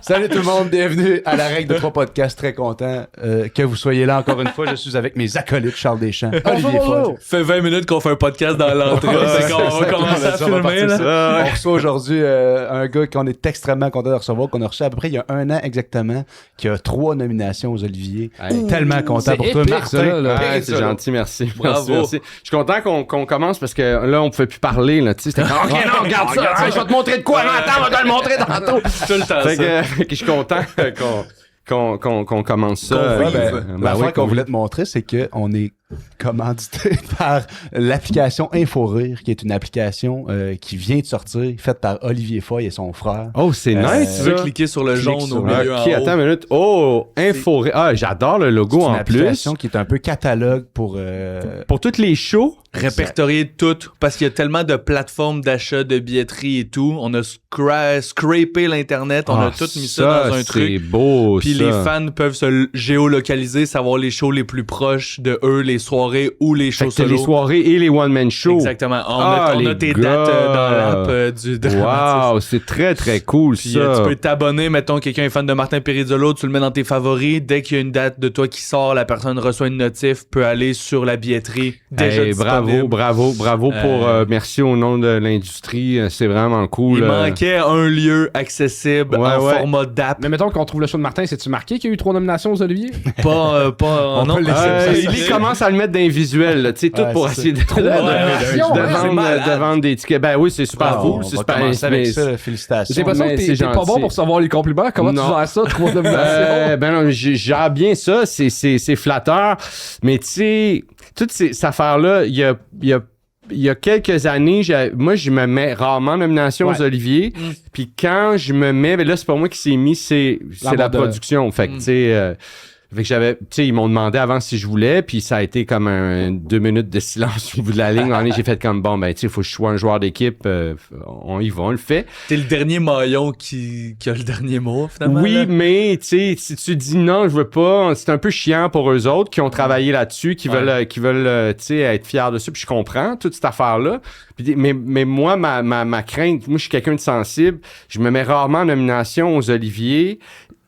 Salut tout le monde, bienvenue à la Règle de 3 podcast. Très content que vous soyez là encore une fois. Je suis avec mes acolytes Charles Deschamps, Olivier Foll. Ça fait 20 minutes qu'on fait un podcast dans l'entrée. On va commencer à filmer. Là. On reçoit aujourd'hui un gars qu'on est extrêmement content de recevoir, qu'on a reçu à peu près il y a un an exactement, qui a 3 nominations aux Olivier. Tellement content pour toi, Martin. C'est gentil, merci. Bravo. Merci. Je suis content qu'on commence parce que là, on pouvait plus parler. Là, c'était comme, OK, non, regarde ça. Je vais te montrer de quoi. Non, attends, on va te le montrer tantôt. Tout le temps, Fait que je suis content qu'on commence ça. L'affaire qu'on voulait te montrer, c'est qu'on est commandité par l'application InfoRire, qui est une application qui vient de sortir, faite par Olivier Foy et son frère. Oh, c'est nice. Tu veux cliquer sur le jaune au milieu en OK, haut. attends une minute. Oh, InfoRire. Ah, j'adore le logo C'est une en plus. application qui est un peu catalogue pour tous les shows. Répertorier tout, parce qu'il y a tellement de plateformes d'achat, de billetterie et tout. On a scrapé l'Internet, on a tout mis ça dans un truc. C'est beau, Puis ça. les fans peuvent se géolocaliser, savoir les shows les plus proches de eux, les soirées ou les Fait shows que t'as solo. les soirées et les one-man shows. Exactement. On a les tes gars. dates dans l'app du dramatisme. Wow, c'est très, très cool, Puis ça. tu peux t'abonner, mettons, quelqu'un est fan de Martin Perizzolo, tu le mets dans tes favoris. Dès qu'il y a une date de toi qui sort, la personne reçoit une notif, peut aller sur la billetterie. Déjà disponible. Bravo pour merci au nom de l'industrie. C'est vraiment cool. Il manquait un lieu accessible en Ouais. format d'app. Mais mettons qu'on trouve le show de Martin, c'est-tu marqué qu'il y a eu 3 nominations aux Olivier? Pas On non. peut le laisser. Il commence à le mettre dans les visuels, là, tu sais, tout Ouais, pour c'est essayer de vendre des tickets. Ben oui, c'est super cool. On C'est va super commencer avec mais- ça, félicitations. J'ai l'impression mais que c'est t'es pas gentil. bon pour recevoir les compliments. Comment Non. tu gères ça, 3 nominations? Ben non, je gère bien ça, c'est flatteur. Mais tu sais, toutes ces affaires-là, il y a quelques années, moi, je me mets rarement en nomination aux Olivier. Puis quand je me mets, ben là, c'est pas moi qui s'est mis, c'est la production. Fait que, tu sais... fait que j'avais, tu sais, ils m'ont demandé avant si je voulais, puis ça a été comme 2 minutes de silence au bout de la ligne. J'ai fait comme, bon, ben, tu sais, il faut que je sois un joueur d'équipe, on y va, on le fait. T'es le dernier maillon qui a le dernier mot, finalement. Oui, là. mais, tu sais, si tu dis non, je veux pas, c'est un peu chiant pour eux autres qui ont travaillé là-dessus, qui veulent, tu sais, être fiers de ça, puis je comprends toute cette affaire-là. Puis, mais moi, ma crainte, moi, je suis quelqu'un de sensible, je me mets rarement en nomination aux Olivier.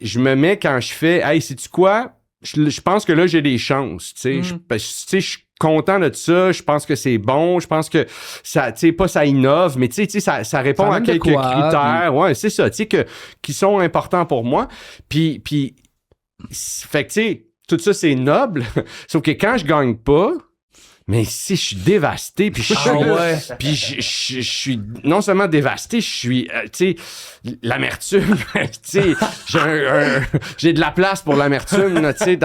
Je me mets quand je fais, hey, sais-tu quoi? Je pense que là, j'ai des chances, tu sais. Tu sais, je suis content de ça. Je pense que c'est bon. Je pense que ça, tu sais, pas ça innove, mais tu sais, ça répond Ça à amène de quelques quoi, critères. Ouais, c'est ça, tu sais, qui sont importants pour moi. Puis, fait que, tu sais, tout ça, c'est noble. Sauf que quand je gagne pas, mais si je suis dévasté, puis je suis, puis je suis non seulement dévasté, je suis, tu sais, l'amertume, tu sais, j'ai de la place pour l'amertume, tu sais,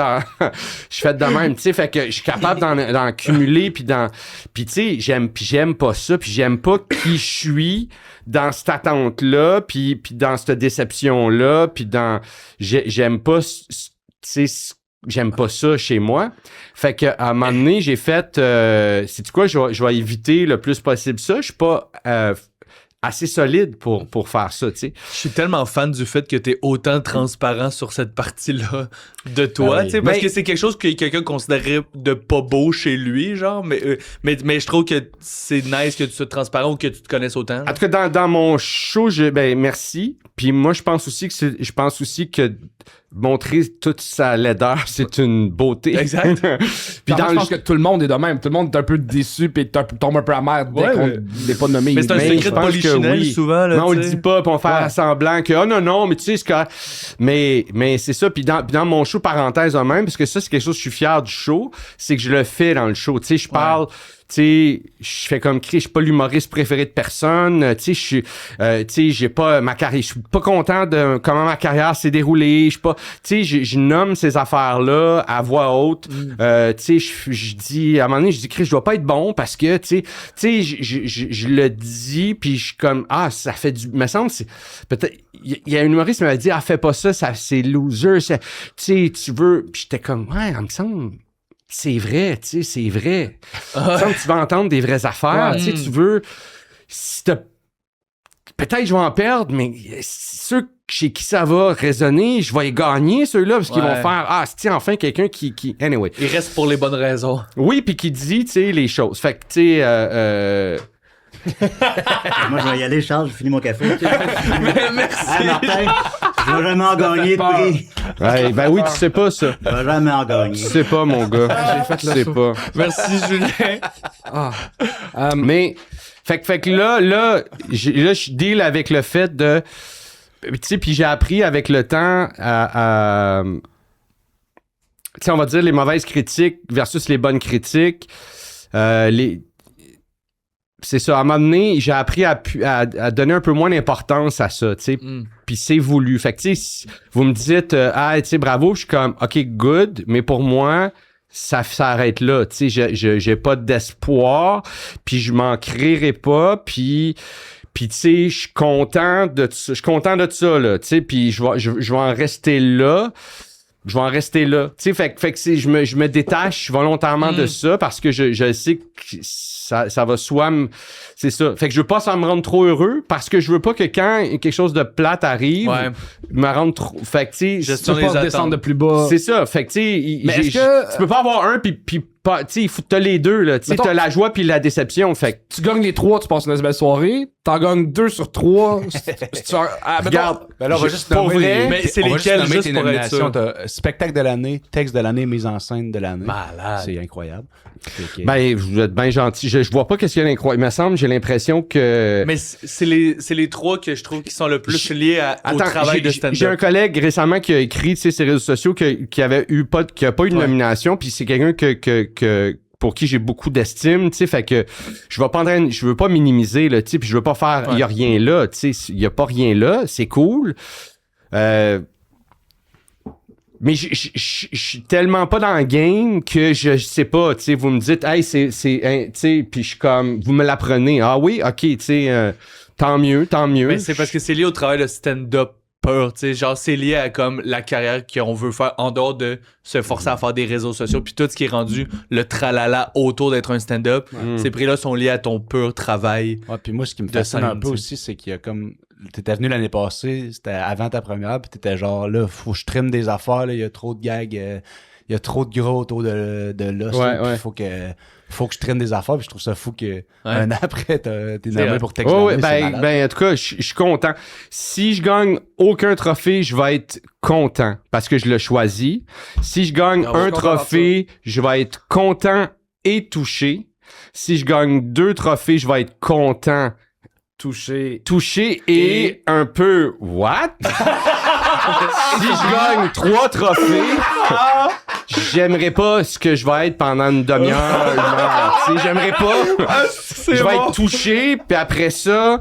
je fais de même, tu sais, fait que je suis capable d'en cumuler, puis tu sais, j'aime pas ça, puis j'aime pas qui je suis dans cette attente-là, puis dans cette déception-là, puis j'aime pas, tu sais, j'aime pas ça chez moi. Fait que à un moment donné, j'ai fait sais-tu quoi, je vais éviter le plus possible ça. Je suis pas assez solide pour faire ça, tu sais. Je suis tellement fan du fait que t'es autant transparent sur cette partie-là de toi, tu sais, parce que c'est quelque chose que quelqu'un considérerait de pas beau chez lui, genre, mais je trouve que c'est nice que tu sois transparent ou que tu te connaisses autant. En tout cas, dans mon show, merci. Puis moi, je pense aussi que montrer toute sa laideur, c'est une beauté. Exact. Puis Je pense que tout le monde est de même. Tout le monde est un peu déçu puis tombe un peu amer dès qu'on n'est pas nommé. Mais c'est un Mais secret je de pense que polichinelle, oui. souvent, là, non, on tu le sais. dit pas, puis on fait semblant que non, mais tu sais, c'est correct. Mais c'est ça. Puis dans mon show, parenthèse en même, parce que ça, c'est quelque chose que je suis fier du show, c'est que je le fais dans le show. Tu sais, je parle... Tu sais, je fais comme Chris, je suis pas l'humoriste préféré de personne. Tu sais, j'ai pas ma carrière, je suis pas content de comment ma carrière s'est déroulée. Je suis pas, tu sais, je nomme ces affaires-là à voix haute. Tu sais, je dis à un moment donné, je dis Chris, je dois pas être bon parce que, tu sais, je le dis puis je suis comme ça fait du, me semble, c'est peut-être, il y a un humoriste qui m'a dit fais pas ça, c'est loser, tu sais, tu veux, puis j'étais comme il me semble. C'est vrai, tu sais, c'est vrai. Tu vas entendre des vraies affaires, tu sais, tu veux... Peut-être je vais en perdre, mais ceux chez qui ça va résonner, je vais y gagner, ceux-là, parce qu'ils vont faire c'est enfin quelqu'un qui... Anyway. Il reste pour les bonnes raisons. Oui, puis qui dit, tu sais, les choses. Fait que, tu sais... Moi, je vais y aller, Charles, j'ai fini mon café. Merci. Ah, Martin, je vais jamais en gagner de prix. Ouais, ben oui, tu sais pas ça. Je vais jamais en gagner. Tu sais pas, mon gars. J'ai fait Tu le sais saut. pas. Merci, Julien. Ah. Mais, fait que là, je deal avec le fait de... Tu sais, puis j'ai appris avec le temps à tu sais, on va dire les mauvaises critiques versus les bonnes critiques. C'est ça, à un moment donné, j'ai appris à donner un peu moins d'importance à ça, tu sais. Puis c'est voulu. Fait que, tu sais, vous me dites, tu sais, bravo, je suis comme, OK, good, mais pour moi, ça s'arrête là, tu sais, j'ai pas d'espoir, puis je m'en créerai pas, puis tu sais, je suis content de ça, là, tu sais, puis je vais en rester là. Tu sais, fait que je me détache volontairement de ça parce que je sais que ça va soit c'est ça. Fait que je veux pas ça me rendre trop heureux parce que je veux pas que quand quelque chose de plate arrive, me rendre trop. Fait que tu sais, Gestion Tu peux des pas attentes. descendre de plus bas. c'est ça. Fait que tu sais, Mais est-ce que- tu peux pas avoir un puis pas, tu sais, il faut que t'as les deux là. Tu sais, Mettons- t'as la joie puis la déception. Fait que Tu gagnes les 3, tu passes une belle soirée. T'en gagnes 2 sur 3. regarde, Ben là, on va juste pour nommer vrai, les- mais c'est on va lesquels, nommer juste tes pour être nominations. sûr. T'as spectacle de l'année, texte de l'année, mise en scène de l'année. Malade. C'est incroyable. Fait que- ben vous êtes bien gentil. Je vois pas qu'est-ce qu'il y a d'incroyable. Il me semble, j'ai l'impression que Mais c'est les trois que je trouve qui sont le plus liés au Attends, travail de j'ai un stand-up. collègue récemment qui a écrit, tu sais, ses réseaux sociaux qui a pas eu de nomination, puis c'est quelqu'un pour qui j'ai beaucoup d'estime, tu sais, fait que je veux pas minimiser, là, tu sais, puis je veux pas faire, il y a rien là, tu sais, il y a pas rien là, c'est cool. Mais je suis tellement pas dans le game que je sais pas, tu sais, vous me dites, hey, tu sais, puis je suis comme, vous me l'apprenez, ah oui, ok, tu sais, tant mieux. Mais c'est parce que c'est lié au travail de stand-up pur, tu sais, genre c'est lié à comme la carrière qu'on veut faire en dehors de se forcer à faire des réseaux sociaux, puis tout ce qui est rendu le tralala autour d'être un stand-up, ces prix-là sont liés à ton pur travail. Ouais, puis moi, ce qui me de fascine un scène, peu tu aussi, c'est qu'il y a comme. T'étais venu l'année passée, c'était avant ta première, puis t'étais genre là, faut que je trim des affaires, là, il y a trop de gags, il y a trop de gros autour de l'os, Ouais, là, puis ouais. faut que je trim des affaires, puis je trouve ça fou que un an après, t'es nommé vrai. pour texte. Oh, ouais, d'année, c'est malade. ben, en tout cas, je suis content. Si je gagne aucun trophée, je vais être content parce que je l'ai choisi. Si je gagne On va un se content trophée, je vais être content et touché. Si je gagne 2 trophées, je vais être content, touché. et un peu what? Si je gagne 3 trophées, j'aimerais pas ce que je vais être pendant une demi-heure, une heure. Tu sais, j'aimerais pas. Je vais être touché, puis après ça,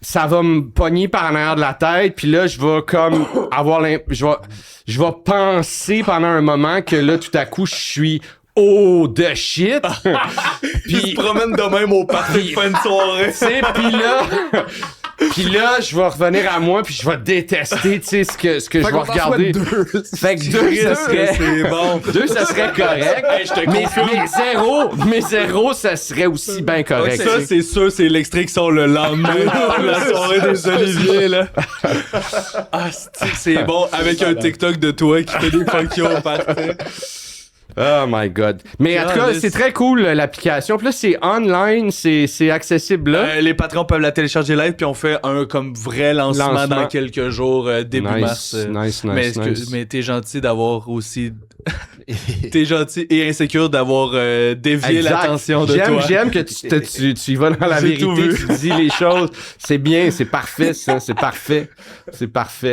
ça va me pogner par en arrière de la tête, puis là, je vais comme avoir je vais penser pendant un moment que là, tout à coup, je suis oh de shit. Puis il se promène de même au party de fin de soirée. Tu sais, puis là, je vais revenir à moi, puis je vais détester, tu sais, ce que je vais regarder. Fait que 2, ça serait... C'est bon. 2, ça serait correct. Hey, je te mais 0, ça serait aussi bien correct. Ça, c'est sûr, c'est l'extrait qui sort le lendemain de la soirée des Oliviers, là. Ah, c'est bon, avec un TikTok de toi qui fait des fuck you au party. Oh my God. Mais en tout cas, c'est très cool, l'application. Puis là, c'est online, c'est accessible là. Les patrons peuvent la télécharger live, puis on fait un comme vrai lancement dans quelques jours, début mars. Nice. Mais t'es gentil d'avoir aussi... T'es gentil et insécure d'avoir dévié Exact. l'attention de toi. J'aime que tu y vas dans la J'ai tout vérité, vu. tu dis les choses. C'est bien, c'est parfait, ça. C'est parfait.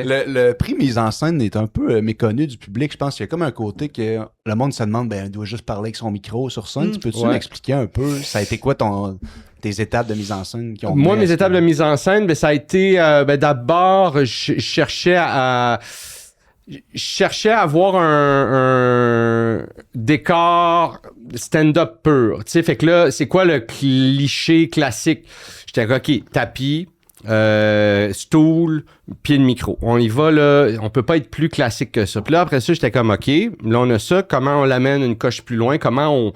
Le prix mise en scène est un peu méconnu du public. Je pense qu'il y a comme un côté que le monde se demande, ben, il doit juste parler avec son micro sur scène. Tu peux-tu m'expliquer un peu? Ça a été quoi tes étapes de mise en scène qui ont Moi, mené à mes ce étapes que- de mise en scène, ben, ça a été, d'abord, je cherchais à avoir un décor stand-up pur. Tu sais, fait que là, c'est quoi le cliché classique? J'étais OK, tapis, stool, pied de micro. On y va, là. On peut pas être plus classique que ça. Puis là, après ça, j'étais comme OK, là, on a ça. Comment on l'amène une coche plus loin? Comment on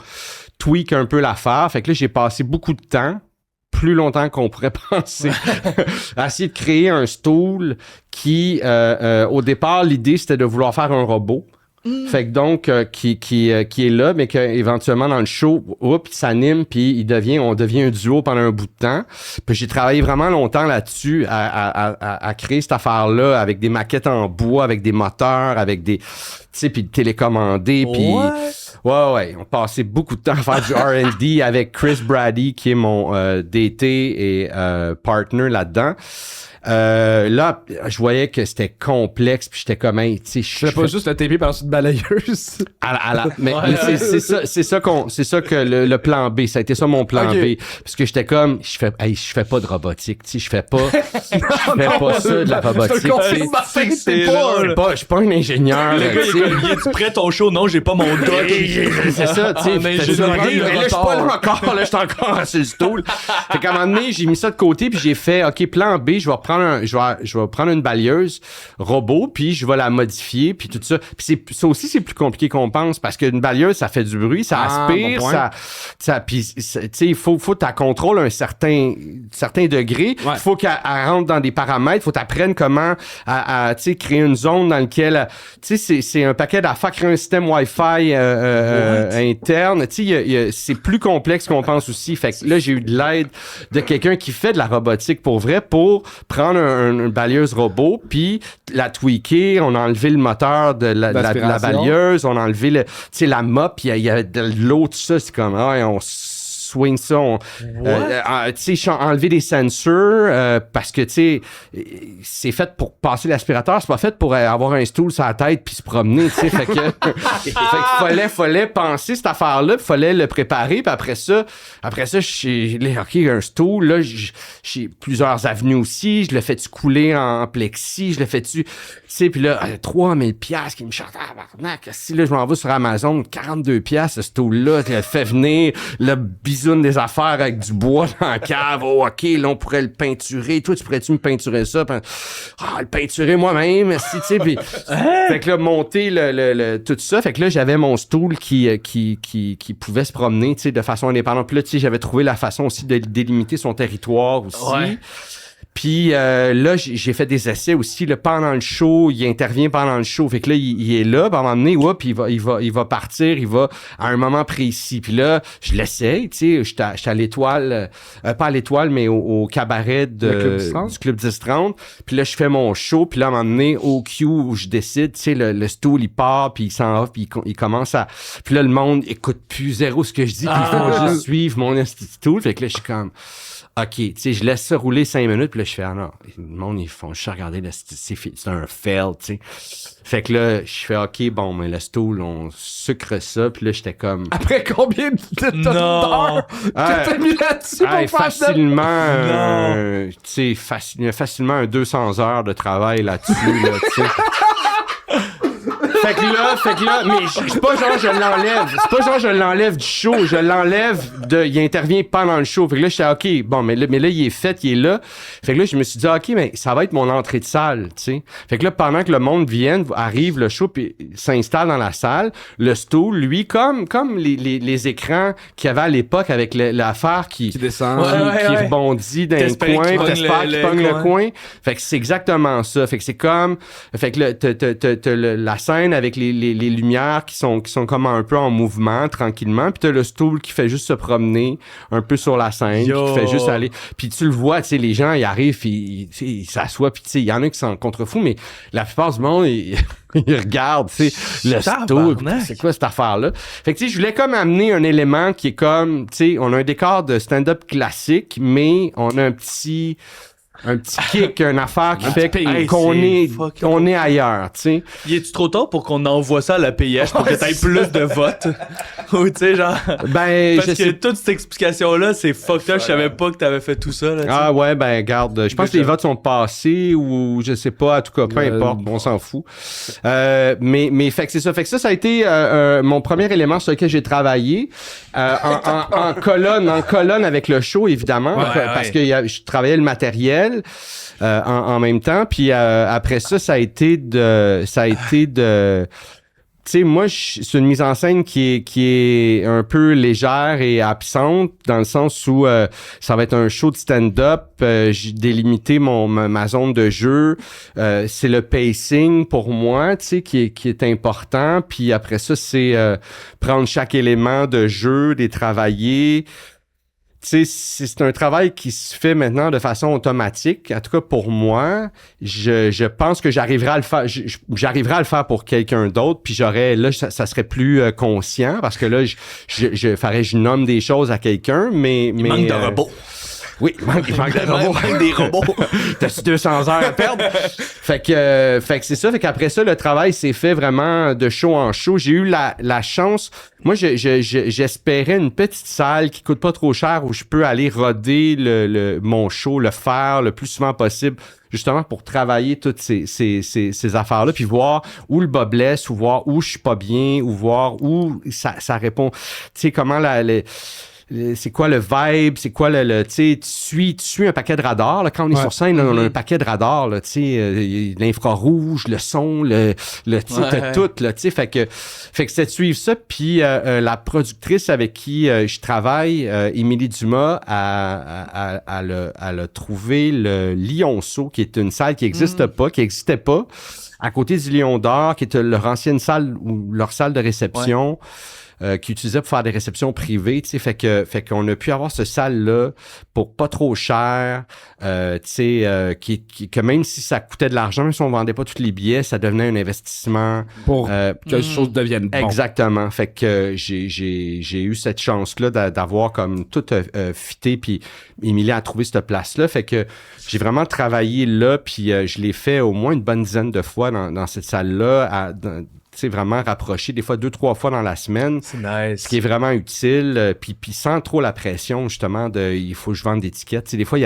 tweak un peu l'affaire? Fait que là, j'ai passé beaucoup de temps, plus longtemps qu'on pourrait penser, à essayer de créer un stool qui, au départ, l'idée, c'était de vouloir faire un robot. Fait que donc, qui est là, mais qu'éventuellement dans le show, il s'anime, puis on devient un duo pendant un bout de temps. Puis j'ai travaillé vraiment longtemps là-dessus à créer cette affaire-là avec des maquettes en bois, avec des moteurs, avec des, tu sais, puis télécommandé, puis ouais, on passait beaucoup de temps à faire du R&D avec Chris Brady, qui est mon DT et partner là-dedans. Là, je voyais que c'était complexe, puis j'étais comme, hey, tu sais, je fais pas juste le TP par une balayeuse. Mais c'est ça que le plan B, ça a été ça mon plan B, parce que j'étais comme, je fais pas de robotique, tu sais, je fais pas ça de la robotique. Je suis pas un ingénieur. Tu prêt ton show? Non, j'ai pas mon doc. C'est ça, tu sais. Mais là, je suis pas là encore, là, je suis encore sur le stool. Fait qu'à un moment donné, j'ai mis ça de côté, puis j'ai fait, OK, plan B, je vais prendre une balieuse robot, puis je vais la modifier, puis tout ça. Puis ça aussi, c'est plus compliqué qu'on pense, parce qu'une balieuse, ça fait du bruit, ça aspire, puis tu sais, il faut qu'elle contrôle un certain degré. Il faut qu'elle rentre dans des paramètres, il faut qu'elle comment à tu sais, créer une zone dans laquelle, tu sais, c'est un paquet d'affaires, créer un système Wi-Fi interne. Tu sais, c'est plus complexe qu'on pense aussi. Fait que là, j'ai eu de l'aide de quelqu'un qui fait de la robotique pour vrai, pour prendre une balieuse robot, puis la tweaker, on a enlevé le moteur de la balieuse, on a enlevé la mop, puis il y a de l'eau, tout ça, c'est comme, on swing ça, tu sais, enlever des sensors, parce que, tu sais, c'est fait pour passer l'aspirateur, c'est pas fait pour avoir un stool sur la tête puis se promener, tu sais, fait que fallait penser cette affaire-là, puis fallait le préparer, puis après ça, j'ai un stool, là, j'ai plusieurs avenues aussi, je le fais-tu couler en plexi, je le fais-tu, tu sais, puis là, 3000$ qui me chante, si là, je m'en vais sur Amazon, 42$, ce stool-là, tu le fais venir, le bisoune des affaires avec du bois dans la cave. Oh, OK, là, on pourrait le peinturer. Toi, tu pourrais-tu me peinturer ça? Le peinturer moi-même, si, tu sais. Puis, fait que là, monter tout ça. Fait que là, j'avais mon stool qui pouvait se promener, tu sais, de façon indépendante. Puis là, tu sais, j'avais trouvé la façon aussi de délimiter son territoire aussi. Ouais. Puis là, j'ai fait des essais aussi là, pendant le show. Il intervient pendant le show. Fait que là, il est là. Puis à un moment donné, puis il va partir. Il va à un moment précis. Puis là, je l'essaye. Tu sais, j'étais à l'étoile, pas à l'étoile, mais au cabaret du Club 10-30. Puis là, je fais mon show. Puis là, à un moment donné, au cue où je décide, tu sais, le stool, il part. Puis il s'en va. Puis il commence à... Puis là, le monde écoute plus zéro ce que je dis. Puis ils font juste suivre mon stool. Fait que là, je suis comme... OK, tu sais, je laisse ça rouler 5 minutes, puis là, je fais, non, le monde, ils font juste regarder, là, c'est un fail, tu sais. Fait que là, je fais, OK, bon, mais le stool, on sucre ça, puis là, j'étais comme... Après combien d'heures que t'as mis là-dessus pour faire facilement, tu sais, facilement un 200 heures de travail là-dessus, là, tu sais. Fait que là, mais c'est pas genre je l'enlève. C'est pas genre je l'enlève du show. Je l'enlève il intervient pendant le show. Fait que là, j'étais OK, bon, mais là, il est fait, il est là. Fait que là, je me suis dit, OK, mais ça va être mon entrée de salle, tu sais. Fait que là, pendant que le monde arrive, le show, puis s'installe dans la salle, le stool, lui, comme les écrans qu'il y avait à l'époque avec l'affaire qui descend, qui rebondit d'un coin, t'espères qu'il pogne le coin. Fait que c'est exactement ça. Fait que c'est comme, fait que là, t'as la scène avec les lumières qui sont comme un peu en mouvement tranquillement, puis t'as le stool qui fait juste se promener un peu sur la scène, qui fait juste aller, puis tu le vois, tu sais, les gens ils arrivent, ils s'assoient, puis tu sais, il y en a qui s'en contrefoutent, mais la plupart du monde ils regardent, tu sais, le stool, c'est quoi cette affaire-là? Fait que tu sais, je voulais comme amener un élément qui est comme, tu sais, on a un décor de stand-up classique, mais on a un petit kick, une affaire qui fait qu'on est ailleurs, tu sais. Y est-tu trop tard pour qu'on envoie ça à la PIH pour que t'aies plus de votes? Ou tu sais, genre... Ben, parce que toute cette explication-là, c'est fucked up. Je savais pas que t'avais fait tout ça, là. Ah ouais, ben, garde. Je pense que les votes sont passés ou je sais pas, en tout cas, peu importe, on s'en fout. Mais fait que c'est ça. Fait que ça a été mon premier élément sur lequel j'ai travaillé. En colonne avec le show, évidemment, parce que je travaillais le matériel. En même temps, puis après ça a été de sais, moi, c'est une mise en scène qui est un peu légère et absente, dans le sens où ça va être un show de stand-up. J'ai délimité ma zone de jeu. C'est le pacing pour moi, tu sais, qui est important. Puis après ça, c'est prendre chaque élément de jeu, les travailler. Tu sais, c'est un travail qui se fait maintenant de façon automatique. En tout cas, pour moi, je pense que j'arriverai à le faire. J'arriverai à le faire pour quelqu'un d'autre. Puis ça serait plus conscient parce que là, je nomme des choses à quelqu'un, mais manque de robots. Oui, il manque de robots. Manque des robots. T'as-tu 200 heures à perdre? Fait que c'est ça. Fait qu'après ça, le travail s'est fait vraiment de show en show. J'ai eu la chance. Moi, j'espérais une petite salle qui coûte pas trop cher où je peux aller roder mon show, le faire le plus souvent possible, justement pour travailler toutes ces affaires-là, puis voir où le bas blesse, ou voir où je suis pas bien, ou voir où ça répond. Tu sais, comment c'est quoi le vibe, c'est quoi tu sais, tu suis un paquet de radars, là, quand on est sur scène, là, on a un paquet de radars, là, tu sais, l'infrarouge, le son, tu sais, tout, là, tu sais, fait que c'est de suivre ça, puis la productrice avec qui je travaille, Émilie Dumas, elle a trouvé le Lionceau, qui est une salle qui n'existait pas, à côté du Lion d'Or, qui était leur ancienne salle, ou leur salle de réception, qu'ils utilisaient pour faire des réceptions privées, tu sais, fait qu'on a pu avoir ce salle-là pour pas trop cher, tu sais, que même si ça coûtait de l'argent, même si on vendait pas tous les billets, ça devenait un investissement. Pour que les choses deviennent bon. Exactement. Fait que j'ai eu cette chance-là d'avoir comme tout fité, puis Émilie a trouvé cette place-là, fait que j'ai vraiment travaillé là, puis je l'ai fait au moins une bonne dizaine de fois dans cette salle-là, c'est vraiment rapproché, des fois 2-3 fois dans la semaine. C'est nice. Ce qui est vraiment utile, puis sans trop la pression, justement, il faut que je vende des tickets. Tu sais, des fois,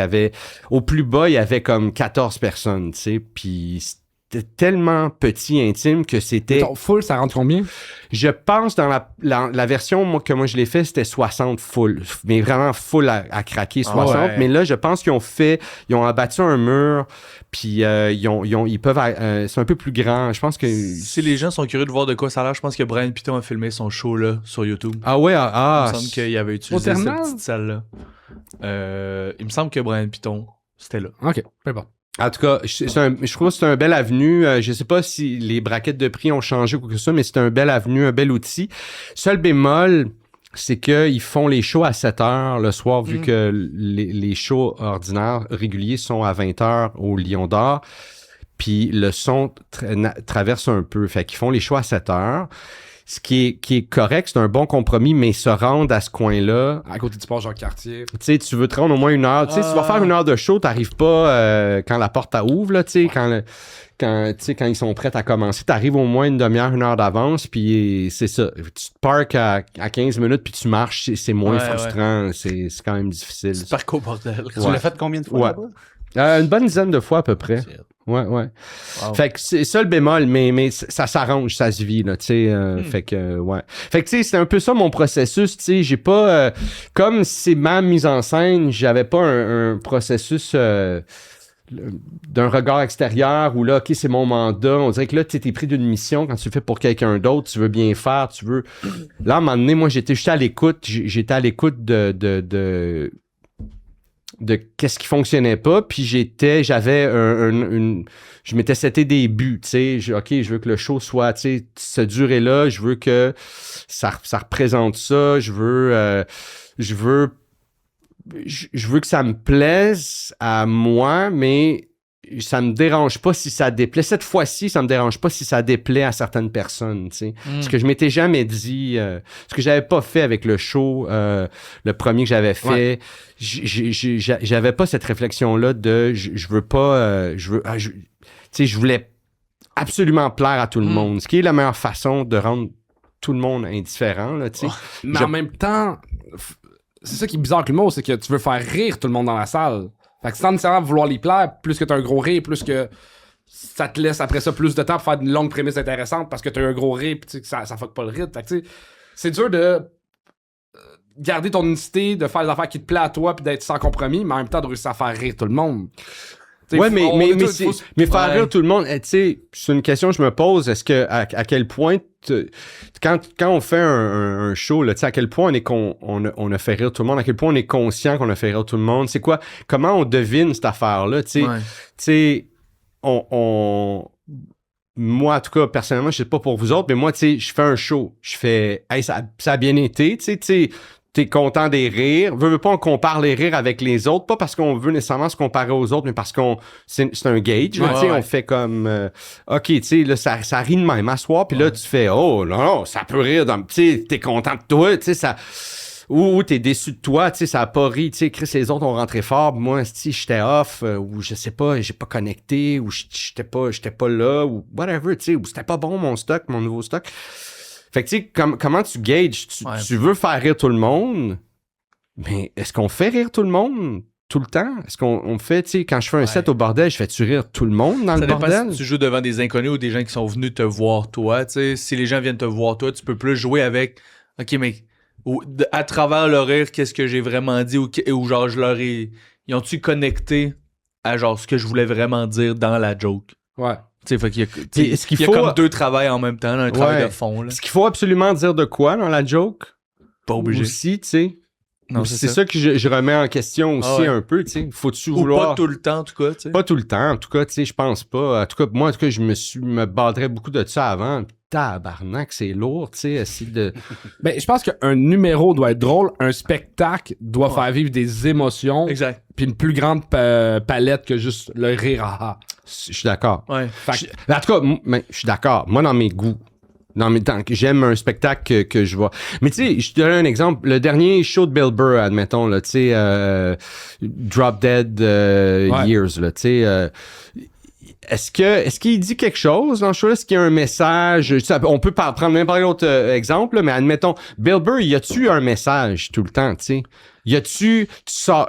au plus bas, il y avait comme 14 personnes, tu sais, puis c'était tellement petit, intime, que c'était... Ton full, ça rentre combien? Je pense, dans la version que moi je l'ai fait, c'était 60 full, mais vraiment full à craquer, 60. Ouais. Mais là, je pense qu'ils ont abattu un mur, puis ils peuvent... c'est un peu plus grand. Je pense que... Si les gens sont curieux de voir de quoi ça a l'air, je pense que Brian Piton a filmé son show là sur YouTube. Ah ouais, Il me semble qu'il avait utilisé cette petite salle-là. Il me semble que Brian Piton, c'était là. OK, peu importe. En tout cas, je trouve que c'est un bel avenue. Je sais pas si les braquettes de prix ont changé ou quoi que ce soit, mais c'est un bel avenue, un bel outil. Seul bémol, c'est qu'ils font les shows à 7 heures le soir, vu que les shows ordinaires, réguliers, sont à 20 heures au Lion d'Or. Puis le son traverse un peu. Fait qu'ils font les shows à 7 heures. Ce qui est correct, c'est un bon compromis, mais se rendre à ce coin-là... À côté du port Jacques-Cartier. Tu sais, tu veux te rendre au moins 1 heure. Tu sais, si tu vas faire 1 heure de show, t'arrives pas quand la porte ouvre, là, tu sais, quand ils sont prêts à commencer, t'arrives au moins une demi-heure, 1 heure d'avance, puis c'est ça. Tu te parques à 15 minutes, puis tu marches, c'est moins frustrant. Ouais. C'est quand même difficile. Tu parques au bordel. Tu l'as fait combien de fois là-bas? Une bonne dizaine de fois à peu près. Ouais. Wow. Fait que c'est ça le bémol, mais ça s'arrange, ça se vit, là, tu sais. Fait que, ouais. Fait que, tu sais, c'est un peu ça mon processus, tu sais. J'ai pas... comme c'est ma mise en scène, j'avais pas un processus... d'un regard extérieur où là, OK, c'est mon mandat. On dirait que là, tu t'es pris d'une mission quand tu le fais pour quelqu'un d'autre, tu veux bien faire, tu veux... Là, à un moment donné, moi, j'étais à l'écoute. J'étais à l'écoute de qu'est-ce qui fonctionnait pas, puis j'avais je m'étais seté des buts, tu sais, OK, je veux que le show soit, tu sais, cette durée-là, je veux que ça représente ça, je veux que ça me plaise à moi, mais ça me dérange pas si ça déplaît. Cette fois-ci, ça me dérange pas si ça déplaît à certaines personnes, tu sais. Ce que je m'étais jamais dit, ce que j'avais pas fait avec le show, le premier que j'avais fait, j'avais pas cette réflexion-là de je veux pas, tu sais, je voulais absolument plaire à tout le monde, ce qui est la meilleure façon de rendre tout le monde indifférent, là, tu sais. Mais en même temps, c'est ça qui est bizarre avec l'humour, c'est que tu veux faire rire tout le monde dans la salle. Fait que sans nécessairement vouloir les plaire, plus que t'as un gros rire, plus que ça te laisse après ça plus de temps pour faire une longue prémisse intéressante parce que t'as un gros rire pis ça fuck pas le rythme. Fait que tu sais, c'est dur de garder ton unicité, de faire des affaires qui te plaisent à toi pis d'être sans compromis, mais en même temps de réussir à faire rire tout le monde. Ouais, Faut- mais faire Ouais. rire tout le monde, tu sais, c'est une question que je me pose. Est-ce que, à quel point, quand on fait un show, là, tu sais, à quel point on a fait rire tout le monde, à quel point on est conscient qu'on a fait rire tout le monde, c'est quoi, comment on devine cette affaire-là, tu sais, Ouais. tu sais, moi, en tout cas, personnellement, je sais pas pour vous autres, mais moi, tu sais, je fais un show, je fais, hey, ça a bien été, tu sais, t'es content des rires. Veux pas, on compare les rires avec les autres, pas parce qu'on veut nécessairement se comparer aux autres, mais parce c'est un gauge, là, Ouais, tu sais, ouais. on fait comme, OK, tu sais, là, ça rit de même à soir, puis là, tu fais, oh, non, ça peut rire, tu sais, t'es content de toi, tu sais, ça... Ou t'es déçu de toi, tu sais, ça a pas ri, tu sais, Chris, les autres ont rentré fort, moi, si j'étais off, ou je sais pas, j'ai pas connecté, ou j'étais pas là, ou whatever, tu sais, ou c'était pas bon mon stock, mon nouveau stock. Fait que, tu sais, comment tu gages? Tu veux faire rire tout le monde, mais est-ce qu'on fait rire tout le monde tout le temps? Est-ce qu'on fait, tu sais, quand je fais un set au bordel, je fais-tu rire tout le monde dans Ça le dépend bordel? si tu joues devant des inconnus ou des gens qui sont venus te voir toi. Tu sais, si les gens viennent te voir toi, tu peux plus jouer avec OK, mais à travers le rire, qu'est-ce que j'ai vraiment dit ou genre je leur ai. Ils ont-tu connecté à genre ce que je voulais vraiment dire dans la joke? Ouais. Tu sais, fait qu'il y a, Puis est-ce qu'il il y a faut- comme deux travails en même temps, là, un travail Ouais. de fond. Là. Est-ce qu'il faut absolument dire de quoi dans la joke? Pas obligé. Aussi, tu sais. Non, c'est ça que je remets en question aussi Ah ouais. un peu, tu sais. Faut-tu Ou vouloir... pas tout le temps, en tout cas. Tu sais. Pas tout le temps, en tout cas, tu sais, je pense pas. En tout cas, moi, en tout cas, je me battrais beaucoup de ça avant. Tabarnak, c'est lourd, tu sais, essayer de... Ben, je pense qu'un numéro doit être drôle, un spectacle doit faire vivre des émotions, Exact. puis une plus grande palette que juste le rire. Je suis d'accord. Ouais. En tout cas, je suis d'accord. Moi, dans mes goûts, j'aime un spectacle que je vois. Mais tu sais, je te donne un exemple. Le dernier show de Bill Burr, admettons, là, tu sais, Drop Dead Years, là, tu sais... Est-ce qu'il dit quelque chose dans le show? Est-ce qu'il y a un message? On peut prendre n'importe quel autre exemple, là, mais admettons, Bill Burr, y a-tu un message tout le temps, tu sais? Y a-tu... tu sors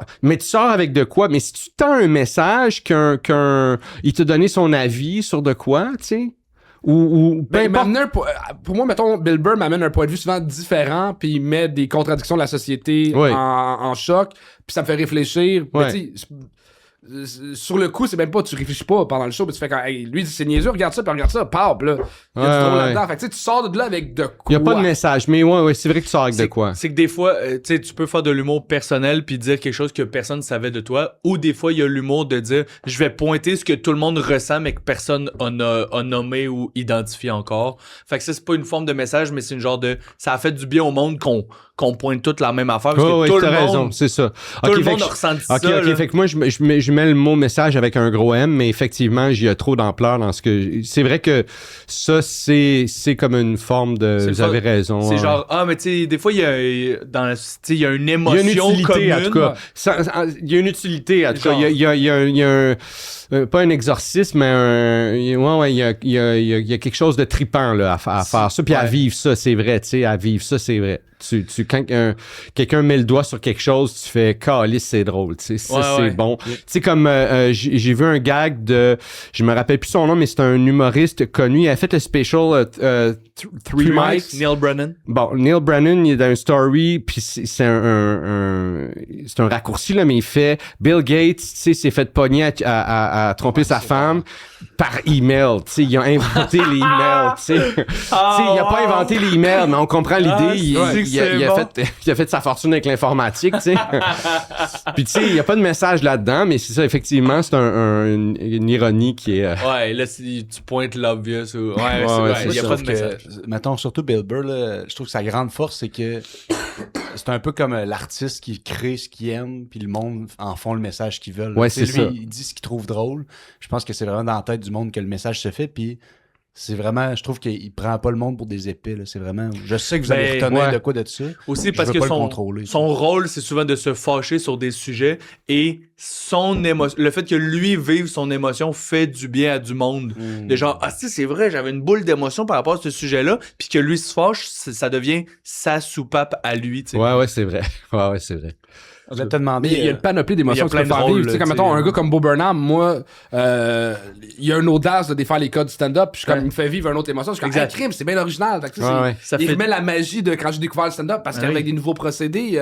avec de quoi? Mais si tu tends un message il t'a donné son avis sur de quoi, tu sais? Ou peu Ben, importe. pour moi, mettons, Bill Burr m'amène un point de vue souvent différent, puis il met des contradictions de la société Oui. en choc, puis ça me fait réfléchir. Mais Ouais. tu sais, sur le coup, c'est même pas, tu réfléchis pas pendant le show, mais tu fais quand, hey, lui, c'est niaiseux, regarde ça, puis regarde ça, pop, là. Il y a Ouais, du drôle ouais. là-dedans. Fait que tu sais, tu sors de là avec de quoi. Y a pas de message. Mais ouais, c'est vrai que tu sors avec de quoi. C'est que des fois, tu sais, tu peux faire de l'humour personnel puis dire quelque chose que personne ne savait de toi. Ou des fois, il y a l'humour de dire je vais pointer ce que tout le monde ressent mais que personne a nommé ou identifié encore. Fait que ça, c'est pas une forme de message, mais c'est une genre de. Ça a fait du bien au monde qu'on pointe toute la même affaire. Parce que Ouais, tout le t'as monde, raison, c'est ça. tout le fait monde que a ressenti OK, ça. là. fait que moi, je mets le mot message avec un gros M, mais effectivement, il y a trop d'ampleur dans ce que... C'est vrai que ça, c'est comme une forme de... C'est Vous avez raison. C'est ouais. genre, mais tu sais, des fois, il y a une Il y a une émotion utilité, commune. en tout cas. Il y a une utilité, en tout cas. Il y a un... pas un exorcisme, mais il y a quelque chose de trippant là, à faire ça, puis à vivre ça, c'est vrai, tu sais, à vivre ça, c'est vrai. Quand quelqu'un met le doigt sur quelque chose, tu fais calice, c'est drôle, tu sais, ça c'est bon. Tu sais, comme j'ai vu un gag de, je me rappelle plus son nom, mais c'est un humoriste connu, il a fait le special Three Mics. Neil Brennan. Bon, Neil Brennan, il est dans une story, puis c'est un raccourci, là, mais il fait Bill Gates, tu sais, s'est fait pogner à tromper sa femme par email, tu sais, il a inventé les emails, tu sais. Tu sais, il a pas inventé les emails, mais on comprend l'idée, il a fait sa fortune avec l'informatique, tu sais. Puis tu sais, il y a pas de message là-dedans, mais c'est ça, effectivement, c'est une ironie qui est... Ouais, là, si tu pointes l'obvious. Ou... Ouais, il y a ça, pas de que, message. mettons, surtout Bill Burr, là, je trouve que sa grande force, c'est que c'est un peu comme l'artiste qui crée ce qu'il aime, puis le monde en font le message qu'ils veulent. Ouais, Tu sais, c'est lui, ça. il dit ce qu'il trouve drôle. Je pense que c'est vraiment dans la tête du monde que le message se fait, puis c'est vraiment, je trouve qu'il prend pas le monde pour des épées. Là. C'est vraiment, je sais que vous allez retenir de quoi de ça. Aussi Je parce veux que pas le contrôler. son rôle, c'est souvent de se fâcher sur des sujets et son émotion, le fait que lui vive son émotion fait du bien à du monde. De genre, si c'est vrai, j'avais une boule d'émotion par rapport à ce sujet-là, puis que lui se fâche, ça devient sa soupape à lui. Tu sais. Ouais, c'est vrai. Ouais, c'est vrai. Je vais te demander. Mais il y a une panoplie d'émotions il y a que tu plein peux de faire rôles, vivre. Tu sais, là, comme tu sais. mettons, un gars comme Bo Burnham, moi, il y a une audace de défaire les codes du stand-up, puis je suis comme, il me fait vivre une autre émotion. Je suis comme, hey, crime, c'est bien original. Fait que, tu sais, Ça il fait- remet la magie de quand j'ai découvert le stand-up, parce qu'avec des nouveaux procédés,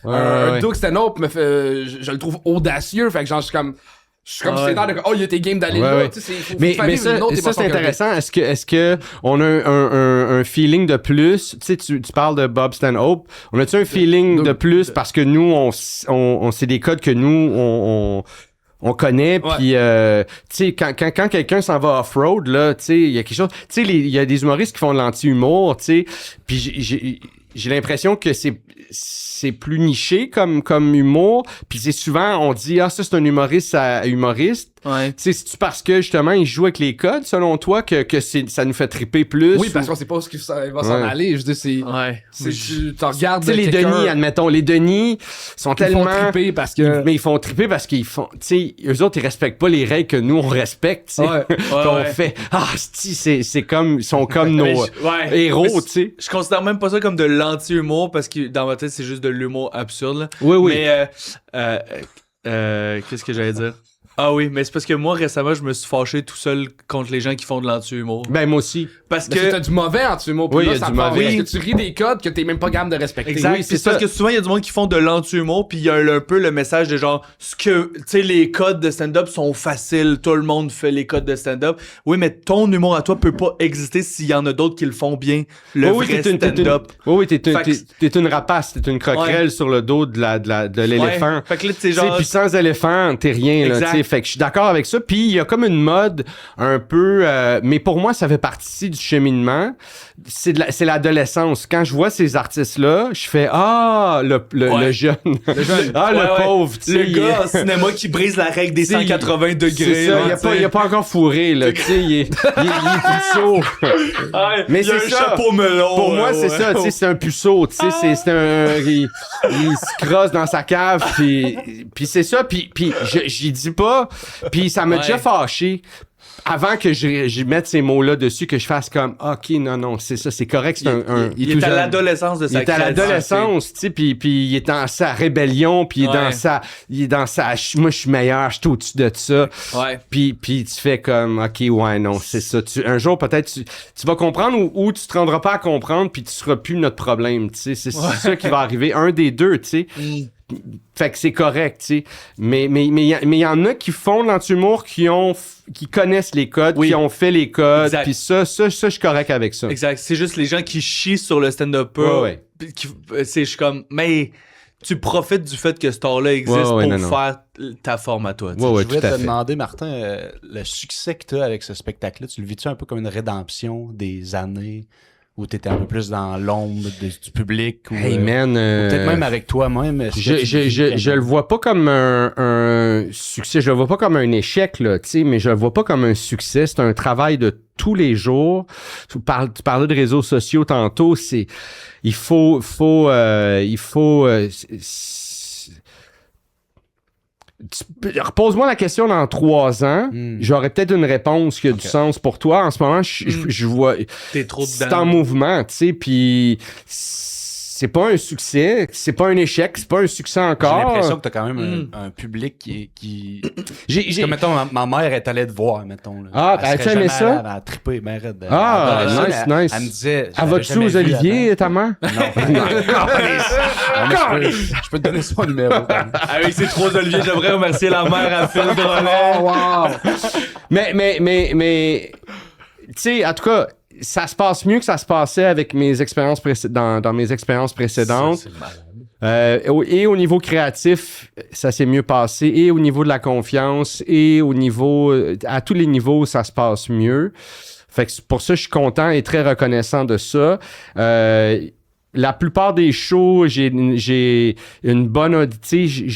ouais. un Doug stand-up me fait, je le trouve audacieux. Fait que genre, je suis comme, Je suis comme sédentaire de il y a tes games d'aller là. Tu sais, mais ça c'est intéressant. Est-ce que on a un feeling de plus? Tu sais, tu parles de Bob Stanhope. On a-tu un feeling de plus parce que nous, on c'est des codes que nous, on connaît, puis tu sais, quand quelqu'un s'en va off-road, là, tu sais, il y a quelque chose... Tu sais, il y a des humoristes qui font de l'anti-humour, tu sais, puis j'ai l'impression que c'est plus niché comme humour, puis c'est souvent, on dit, ça, c'est un humoriste à humoriste. Ouais. Tu sais, c'est-tu parce que, justement, il joue avec les codes, selon toi, que ça nous fait triper plus? Oui, parce qu'on sait pas où il va s'en aller. Je dis, c'est... Ouais. Tu regardes... Tu sais, les Denis, admettons, les Denis sont tellement... Ils font triper parce que... Mais ils font triper parce qu'ils font... Tu sais, eux autres, ils respectent pas les règles que nous, on respecte, tu sais. On fait... c'est comme... Ils sont comme nos héros, tu sais. Je considère même pas ça comme de l'anti-humour, parce que dans ma tête, c'est juste de l'humour absurde, là. Oui. Mais, qu'est-ce que j'allais dire? Ah oui, mais c'est parce que moi, récemment, je me suis fâché tout seul contre les gens qui font de l'anti-humour. Ben, moi aussi. Parce que que... t'as du mauvais anti-humour. Oui, là, il y a ça du mauvais. Parce que tu ris des codes que t'es même pas capable de respecter. Exact. Oui, c'est parce que souvent, il y a du monde qui font de l'anti-humour, puis il y a un peu le message de genre, tu sais, les codes de stand-up sont faciles, tout le monde fait les codes de stand-up. Oui, mais ton humour à toi peut pas exister s'il y en a d'autres qui le font bien, le vrai stand-up. Oui, t'es une rapace, t'es une croquerelle sur le dos de l'éléphant. Ouais. Fait que là, tu sais, genre... Puis sans éléphant, t'es rien, là, tu sais. Fait que je suis d'accord avec ça. Puis il y a comme une mode un peu... mais pour moi, ça fait partie du cheminement. C'est l'adolescence. Quand je vois ces artistes-là, je fais le jeune. Le pauvre, tu sais. Le gars en cinéma qui brise la règle des 180 degrés. C'est ça, il a pas encore fourré, là, tu sais, il est puceau. Mais il a c'est un ça. chapeau melon. Pour moi, c'est ça, tu sais, c'est un puceau, tu sais, c'est il se crosse dans sa cave, puis c'est ça, puis j'y dis pas, puis ça m'a déjà fâché. Avant que je mette ces mots-là dessus, que je fasse comme, OK, non, c'est ça, c'est correct, c'est il est à l'adolescence de sa créativité. Il est à l'adolescence, tu sais, puis il est dans sa rébellion, puis il est dans sa, moi, je suis meilleur, je suis au-dessus de ça. Ouais. Puis tu fais comme, OK, non, c'est ça. Un jour, peut-être, tu vas comprendre ou tu te rendras pas à comprendre, puis tu seras plus notre problème, tu sais. C'est ça qui va arriver. Un des deux, tu sais. Fait que c'est correct, tu sais. Mais il y en a qui font de l'anti-humour, qui connaissent les codes, qui ont fait les codes, puis ça, je suis correct avec ça. Exact. C'est juste les gens qui chient sur le stand-upper. Je suis comme, mais tu profites du fait que ce art-là existe pour faire ta forme à toi. Je voulais te demander, Martin, le succès que tu as avec ce spectacle-là, tu le vis-tu un peu comme une rédemption des années où t'étais un peu plus dans l'ombre du public ou, hey man, peut-être même avec toi-même. Je le vois pas comme un succès, je le vois pas comme un échec là, tu sais, mais je le vois pas comme un succès. C'est un travail de tous les jours. Tu parlais de réseaux sociaux tantôt, il faut repose-moi la question dans 3 ans. J'aurais peut-être une réponse qui a du sens pour toi. En ce moment, je vois... T'es trop dedans. C'est en mouvement, tu sais, puis... C'est pas un succès, c'est pas un échec, c'est pas un succès encore. J'ai l'impression que t'as quand même un public qui... Comme, mettons, ma mère est allée te voir, mettons. Là. Elle aimé ça? Elle a trippé, ben raide. Nice. Elle me disait... Elle va-tu aux Olivier, ta mère? Non. Je peux te donner son numéro. Avec ces 3 Olivier, j'aimerais remercier la mère à Phil Drolet. Wow! Mais, tu sais, en tout cas... Ça se passe mieux que ça se passait avec mes expériences dans mes expériences précédentes. Ça, c'est malade. Et au niveau créatif, ça s'est mieux passé. Et au niveau de la confiance, et au niveau... à tous les niveaux, ça se passe mieux. Fait que pour ça, je suis content et très reconnaissant de ça. La plupart des shows, j'ai une bonne audition.